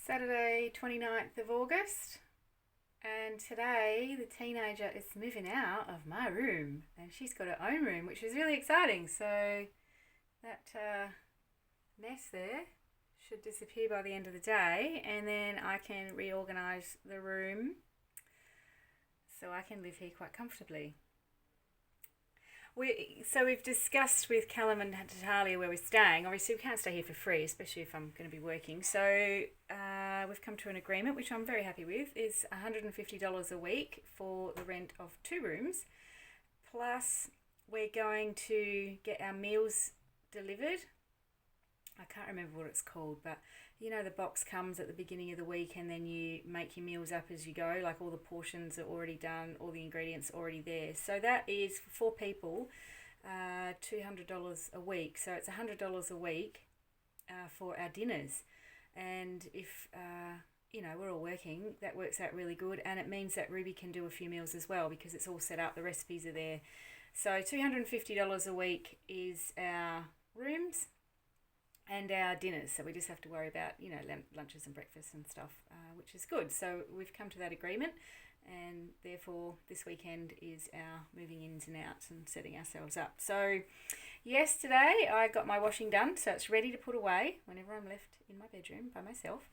Saturday 29th of August, and today the teenager is moving out of my room and she's got her own room, which is really exciting. So that mess there should disappear by the end of the day, and then I can reorganise the room so I can live here quite comfortably. We've discussed with Callum and Natalia where we're staying. Obviously, we can't stay here for free, especially if I'm going to be working. So we've come to an agreement, which I'm very happy with, is $150 a week for the rent of 2 rooms. Plus, we're going to get our meals delivered. I can't remember what it's called, but you know the box comes at the beginning of the week and then you make your meals up as you go, like all the portions are already done, all the ingredients already there. So that is for 4 people, $200 a week. So it's $100 a week for our dinners. And if we're all working, that works out really good, and it means that Ruby can do a few meals as well because it's all set up, the recipes are there. So $250 a week is our rooms and our dinners, so we just have to worry about lunches and breakfasts and stuff, which is good. So we've come to that agreement, and therefore this weekend is our moving ins and outs and setting ourselves up. So yesterday I got my washing done, so it's ready to put away whenever I'm left in my bedroom by myself.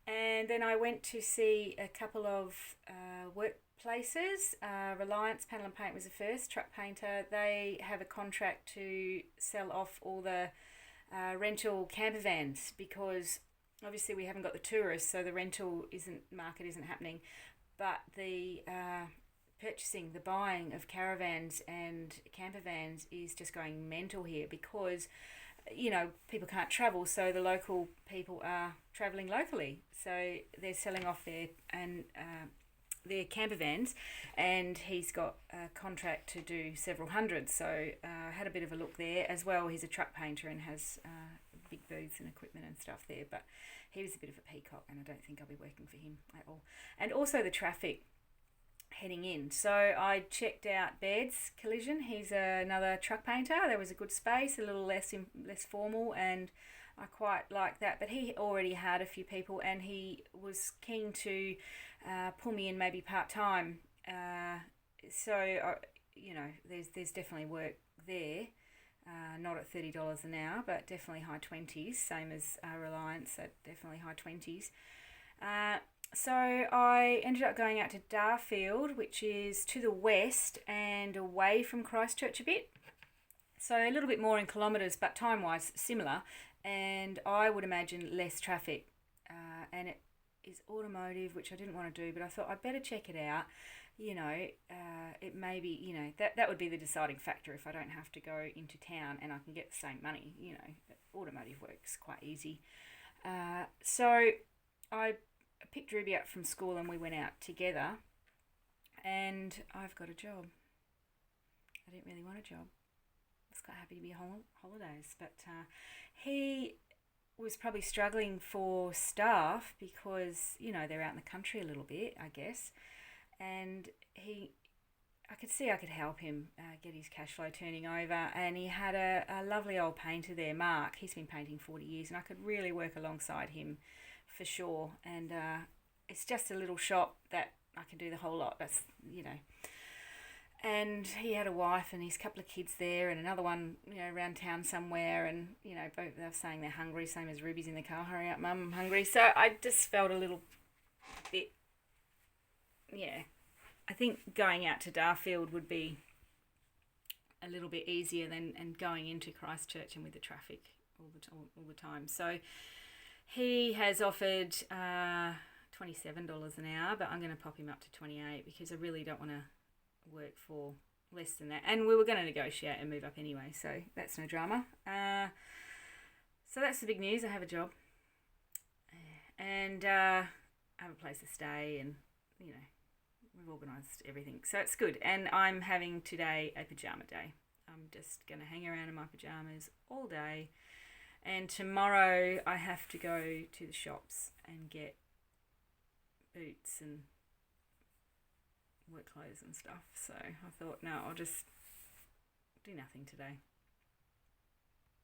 And then I went to see a couple of workplaces. Reliance Panel and Paint was the first, truck painter. They have a contract to sell off all the rental camper vans, because obviously we haven't got the tourists, so the rental market isn't happening, but the the buying of caravans and camper vans is just going mental here, because people can't travel, so the local people are travelling locally, so they're selling off their camper vans, and he's got a contract to do several hundred. So I had a bit of a look there as well. He's a truck painter and has big booths and equipment and stuff there, but he was a bit of a peacock, and I don't think I'll be working for him at all. And also the traffic heading in. So I checked out Baird's Collision. He's another truck painter. There was a good space, a little less formal, and I quite like that. But he already had a few people, and he was keen to pull me in maybe part-time. There's definitely work there. Not at $30 an hour, but definitely high 20s, same as Reliance at definitely high 20s. So I ended up going out to Darfield, which is to the west and away from Christchurch a bit. So a little bit more in kilometres, but time-wise similar, and I would imagine less traffic. And it is automotive, which I didn't want to do, but I thought I'd better check it out. It may be, that would be the deciding factor if I don't have to go into town and I can get the same money. Automotive works quite easy. So I picked Ruby up from school and we went out together, and I've got a job. I didn't really want a job. I was quite happy to be on holidays, but he was probably struggling for staff because, they're out in the country a little bit, I guess, and I could see I could help him get his cash flow turning over, and he had a lovely old painter there, Mark. He's been painting 40 years, and I could really work alongside him for sure. And it's just a little shop that I can do the whole lot. That's and he had a wife and his couple of kids there, and another one around town somewhere, and both they're saying they're hungry, same as Ruby's in the car. Hurry up, Mum, I'm hungry. So I just felt a little bit, I think going out to Darfield would be a little bit easier than going into Christchurch and with the traffic all the time. So he has offered $27 an hour, but I'm going to pop him up to $28 because I really don't want to work for less than that. And we were going to negotiate and move up anyway, so that's no drama. So that's the big news. I have a job, and I have a place to stay, and we've organised everything, so it's good. And I'm having today a pyjama day. I'm just going to hang around in my pyjamas all day, and tomorrow I have to go to the shops and get boots and work clothes and stuff. So I thought, no, I'll just do nothing today.